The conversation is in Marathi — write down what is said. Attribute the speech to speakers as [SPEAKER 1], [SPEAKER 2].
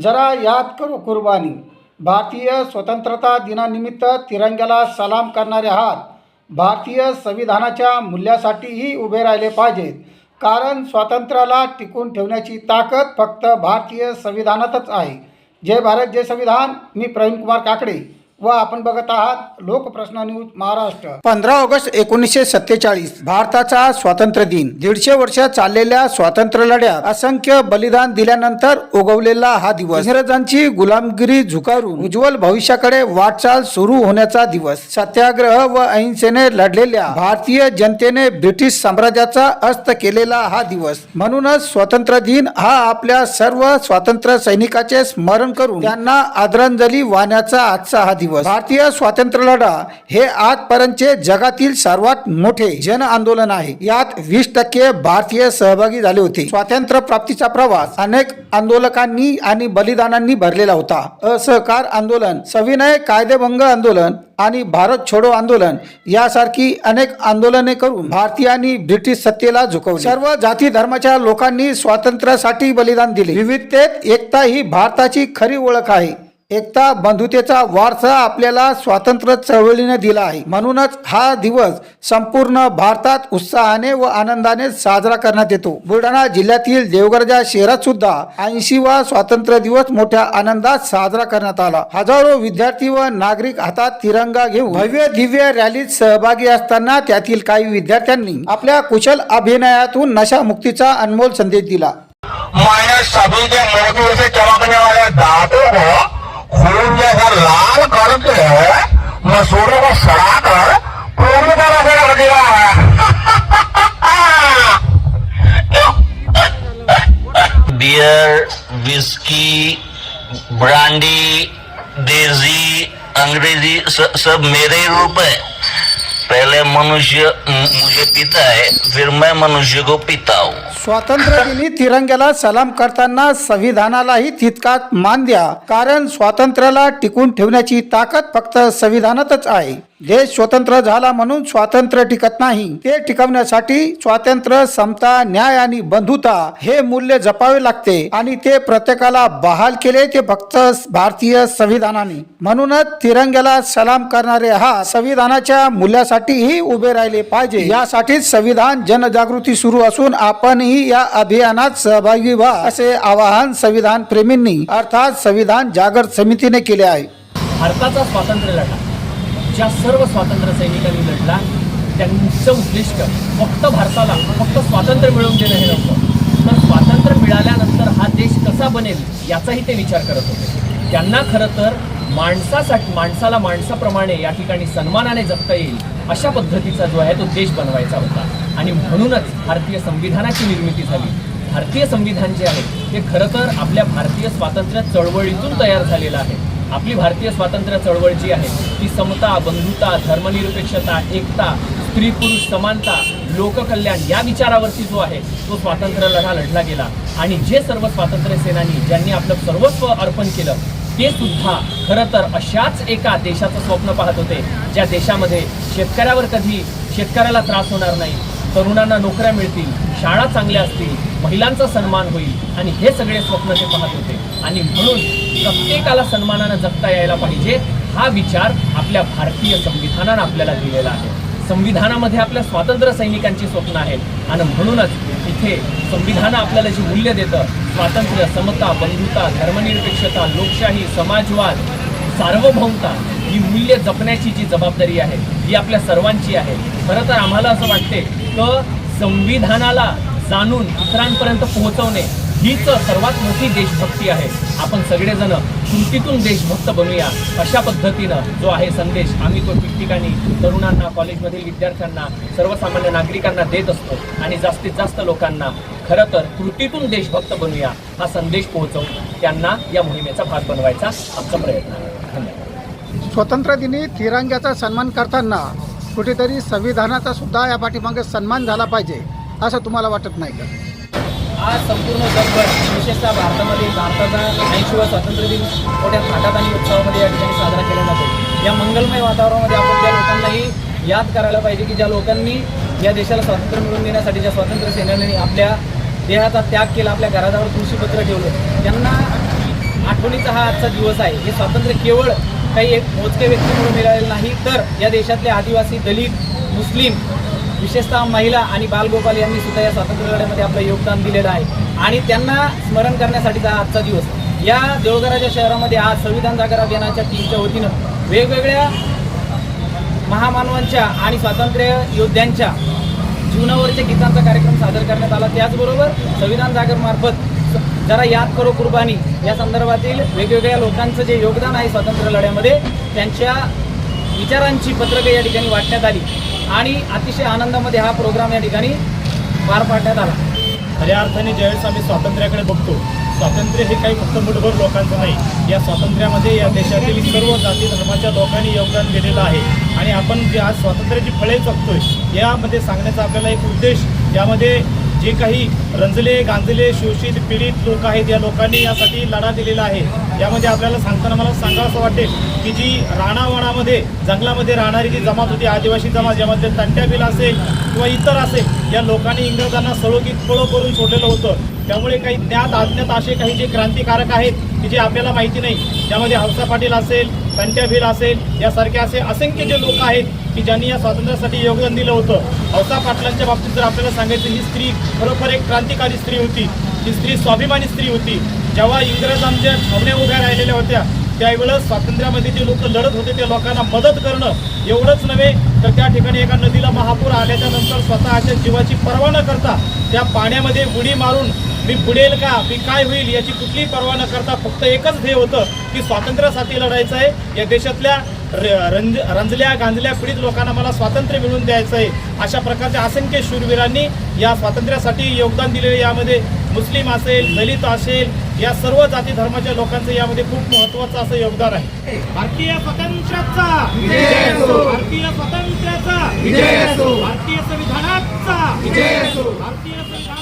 [SPEAKER 1] जरा याद करू कुर्बानी। भारतीय स्वतंत्रता दिनानिमित्त तिरंग्याला सलाम करणारे हात भारतीय संविधानाच्या मूल्यासाठीही उभे राहिले पाहिजेत, कारण स्वातंत्र्याला टिकून ठेवण्याची ताकद फक्त भारतीय संविधानातच आहे। जय भारत जय संविधान। मी प्रवीण कुमार काकडे व आपण बघत आहात लोकप्रश्न न्यूज महाराष्ट्र। 15 ऑगस्ट 1947 भारताचा स्वातंत्र्य दिन। 150 वर्ष चाललेल्या स्वातंत्र्य लढ्यात असंख्य बलिदान दिल्यानंतर उगवलेला हा दिवस। इंग्रजांची गुलामगिरी झुगारून उज्ज्वल भविष्याकडे वाटचाल सुरू होण्याचा दिवस। सत्याग्रह व अहिंसेने लढलेल्या भारतीय जनतेने ब्रिटिश साम्राज्याचा अस्त केलेला हा दिवस। म्हणूनच स्वातंत्र्य दिन हा आपल्या सर्व स्वातंत्र्य सैनिकांचे स्मरण करून त्यांना आदरांजली वाहण्याचा आजचा हा दिवस। भारतीय स्वातंत्र्य लढा हे आजपर्यंतचे जगातील सर्वात मोठे जन आंदोलन आहे। यात 20% भारतीय सहभागी झाले होते। स्वातंत्र्य प्राप्तीचा प्रवास अनेक आंदोलकांनी आणि बलिदानांनी भरलेला होता। असहकार आंदोलन, सविनय कायदेभंग आंदोलन आणि भारत छोडो आंदोलन यासारखी अनेक आंदोलने करून भारतीयांनी ब्रिटिश सत्तेला झुकवले। सर्व जाती धर्माच्या लोकांनी स्वातंत्र्यासाठी बलिदान दिले। विविधतेत एकता ही भारताची खरी ओळख आहे। एकता बंधुतेचा वारसा आपल्याला स्वातंत्र्य चळवळीने दिला आहे। म्हणूनच हा दिवस संपूर्ण भारतात उत्साहाने व आनंदाने साजरा करण्यात येतो। बुलढाणा जिल्ह्यातील देवगड शहरात सुद्धा 80वा स्वातंत्र्य दिवस मोठ्या आनंदात साजरा करण्यात आला। हजारो विद्यार्थी व नागरिक हातात तिरंगा घेऊन भव्य दिव्य रॅलीत सहभागी असताना त्यातील काही विद्यार्थ्यांनी आपल्या कुशल अभिनयातून नशामुक्तीचा अनमोल संदेश दिला।
[SPEAKER 2] मैंने सभी के मोती से चमकने वाले दांतों को खून जैसा लाल करके मसूरों को सड़ाकर पूरी तरह से कर दिया है। बियर, विस्की, ब्रांडी, देसी, अंग्रेजी सब मेरे ही रूप है। पहले मनुष्य मुझे पीता है, फिर मैं मनुष्य को पीता हूँ।
[SPEAKER 1] स्वातंत्र्य दिनी तिरंग्याला सलाम करताना संविधानालाही तितकाच मान द्या, कारण स्वातंत्र्याला टिकून ठेवण्याची ताकद फक्त संविधानातच आहे। देश स्वतंत्र झाला म्हणून स्वातंत्र्य टिकत नाही, ते टिकवण्यासाठी स्वातंत्र्य, समता, न्याय आणि बंधुता हे मूल्य जपावे लागते आणि ते प्रत्येकाला बहाल केले ते फक्त भारतीय संविधानाने। म्हणूनच तिरंग्याला सलाम करणारे हा संविधानाच्या मूल्यासाठीही उभे राहिले पाहिजे। यासाठी संविधान जनजागृती सुरू असून आपणही या अभियानात सहभागी व्हा, असे आवाहन संविधान प्रेमींनी अर्थात संविधान जागृत समितीने केले आहे।
[SPEAKER 3] भारताचा स्वातंत्र्य लढा ज्या सर्व स्वातंत्र्य सैनिकांनी लढला त्यांचं उद्दिष्ट फक्त भारताला फक्त स्वातंत्र्य मिळवून देणं हे नव्हतं, तर स्वातंत्र्य मिळाल्यानंतर हा देश कसा बनेल याचाही ते विचार करत होते। त्यांना खरं तर माणसाला माणसाप्रमाणे या ठिकाणी सन्मानाने जगता येईल अशा पद्धतीचा जो आहे तो देश बनवायचा होता आणि म्हणूनच भारतीय संविधानाची निर्मिती झाली। भारतीय संविधान जे आहे ते खरं तर आपल्या भारतीय स्वातंत्र्य चळवळीतून तयार झालेलं आहे। आपली भारतीय स्वातंत्र्य चळवळ जी आहे ती समता, बंधुता, धर्मनिरपेक्षता, एकता, स्त्री पुरुष समानता, लोककल्याण या विचारावरती जो आहे तो स्वातंत्र्य लढा लढला गेला आणि जे सर्व स्वातंत्र्य सेनानी ज्यांनी आपलं सर्वस्व अर्पण केलं ते सुद्धा खरं तर अशाच एका देशाचं स्वप्न पाहत होते, ज्या देशामध्ये शेतकऱ्याला त्रास होणार नाही, तरुणांना नोकऱ्या मिळतील, शाळा चांगल्या असतील, महिलांचा सन्मान होईल आणि हे सगळे स्वप्न ते पाहत होते आणि म्हणून प्रत्येकाला सन्मानानं जगता यायला पाहिजे हा विचार आपल्या भारतीय संविधानानं आपल्याला दिलेला आहे। संविधानामध्ये आपल्या स्वातंत्र्य सैनिकांची स्वप्न आहेत आणि म्हणूनच इथे संविधान आपल्याला जी मूल्य देतं स्वातंत्र्य, समता, बंधुता, धर्मनिरपेक्षता, लोकशाही, समाजवाद, सार्वभौमता ही मूल्य जपण्याची जी जबाबदारी आहे ही आपल्या सर्वांची आहे। खरं तर आम्हाला असं वाटते तर संविधानाला जाणून इतरांपर्यंत पोहोचवणे हीच सर्वात मोठी देशभक्ती आहे। आपण सगळेजण कृतीतून देशभक्त बनूया अशा पद्धतीनं जो आहे संदेश आम्ही तो ठिकठिकाणी तरुणांना, कॉलेजमधील विद्यार्थ्यांना, सर्वसामान्य नागरिकांना देत असतो आणि जास्तीत जास्त लोकांना खरं तर कृतीतून देशभक्त बनूया हा संदेश पोहोचवून त्यांना या मोहिमेचा भाग बनवायचा आमचा प्रयत्न आहे। धन्यवाद।
[SPEAKER 1] स्वातंत्र्य दिनी तिरंग्याचा सन्मान करताना कुठेतरी संविधानाचा सुद्धा या पाठीमागे सन्मान झाला पाहिजे असं तुम्हाला वाटत नाही का?
[SPEAKER 3] आज संपूर्ण जगभर विशेषतः भारताचा 80वा स्वातंत्र्य दिन मोठ्या थाटात आणि उत्सवामध्ये या ठिकाणी साजरा केला जातो। या मंगलमय वातावरणामध्ये आपण त्या लोकांनाही याद करायला पाहिजे की ज्या लोकांनी या देशाला स्वातंत्र्य मिळवून देण्यासाठी ज्या स्वातंत्र्य सेनानी आपल्या देहाचा त्याग केला, आपल्या घराजवळ तुळशीपत्र ठेवलं, त्यांना आठवणीचा हा आजचा दिवस आहे. हे स्वातंत्र्य केवळ काही एक मोजके व्यक्तीमुळे मिळालेलं नाही, तर या देशातले आदिवासी, दलित, मुस्लिम, विशेषतः महिला आणि बालगोपाल यांनी सुद्धा या स्वातंत्र्य लढ्यामध्ये आपलं योगदान दिलेलं आहे आणि त्यांना स्मरण करण्यासाठीचा हा आजचा दिवस. या देऊळघराच्या शहरामध्ये आज संविधान जागर अभियानाच्या टीमच्या वतीनं वेगवेगळ्या महामानवांच्या आणि स्वातंत्र्य योद्ध्यांच्या जीवनावरच्या गीतांचा कार्यक्रम सादर करण्यात आला. त्याचबरोबर संविधान जागरमार्फत जरा याद करो कुर्बानी या संदर्भातील वेगवेगळ्या लोकांचं जे योगदान आहे स्वातंत्र्य लढ्यामध्ये, त्यांच्या विचारांची पत्रकं या ठिकाणी वाटण्यात आली आणि अतिशय आनंदामध्ये हा प्रोग्राम या ठिकाणी पार पाडण्यात आला.
[SPEAKER 4] खऱ्या अर्थाने ज्यावेळेस आम्ही स्वातंत्र्याकडे बघतो, स्वातंत्र्य हे काही फक्त मुठभर लोकांचं नाही. या स्वातंत्र्यामध्ये या देशातील सर्व जाती धर्माच्या लोकांनी योगदान दिलेलं आहे आणि आपण जे आज स्वातंत्र्याची फळे जगतोय यामध्ये सांगण्याचा आपल्याला एक उद्देश, यामध्ये जे काही रंजले, गांजले, शोषित, पीडित लोक आहेत या लोकांनी यासाठी लढा दिलेला आहे. यामध्ये आपल्याला सांगताना मला सांगावं असं वाटेल की जी राणावणामध्ये जंगलामध्ये राहणारी जी जमात होती, आदिवासी जमात, ज्यामध्ये तंट्या भिल असेल किंवा इतर असेल, या लोकांनी इंग्रजांना सळोगीत फळो करून सोडलेलं होतं. त्यामुळे काही ज्ञात अज्ञात असे काही जे क्रांतिकारक आहेत की जे आपल्याला माहिती नाही, त्यामध्ये हौसा पाटील असेल, तंट्या भिल असेल, यासारखे असे असंख्य जे लोक आहेत की ज्यांनी या स्वातंत्र्यासाठी योगदान दिलं होतं. हौसा पाटलांच्या बाबतीत जर आपल्याला सांगायचं, ही स्त्री खरोखर एक क्रांतिकारी स्त्री होती. ही स्त्री स्वाभिमानी स्त्री होती. जेव्हा इंग्रजांच्या छावण्या उभ्या राहिलेल्या होत्या त्यावेळेस स्वातंत्र्यामध्ये जे लोक लढत होते त्या लोकांना मदत करणं एवढंच नव्हे तर त्या ठिकाणी एका नदीला महापूर आल्याच्या नंतर स्वतःच्या जीवाची पर्वा न करता त्या पाण्यामध्ये उडी मारून मी बुडेल का, मी काय होईल याची कुठलीही पर्वा न करता फक्त एकच ध्येय होतं की स्वातंत्र्यासाठी लढायचं आहे. या देशातल्या रंजल्या, गांजल्या, पीडित लोकांना मला स्वातंत्र्य मिळवून द्यायचं आहे. अशा प्रकारच्या असंख्य शूरवीरांनी या स्वातंत्र्यासाठी योगदान दिलेले, यामध्ये मुस्लिम असेल, दलित असेल, या सर्व जाती धर्माच्या लोकांचं यामध्ये खूप महत्त्वाचं असं योगदान आहे. भारतीय स्वातंत्र्याचा भारतीय स्वातंत्र्याचा भारतीय संविधानाचा भारतीय संविधान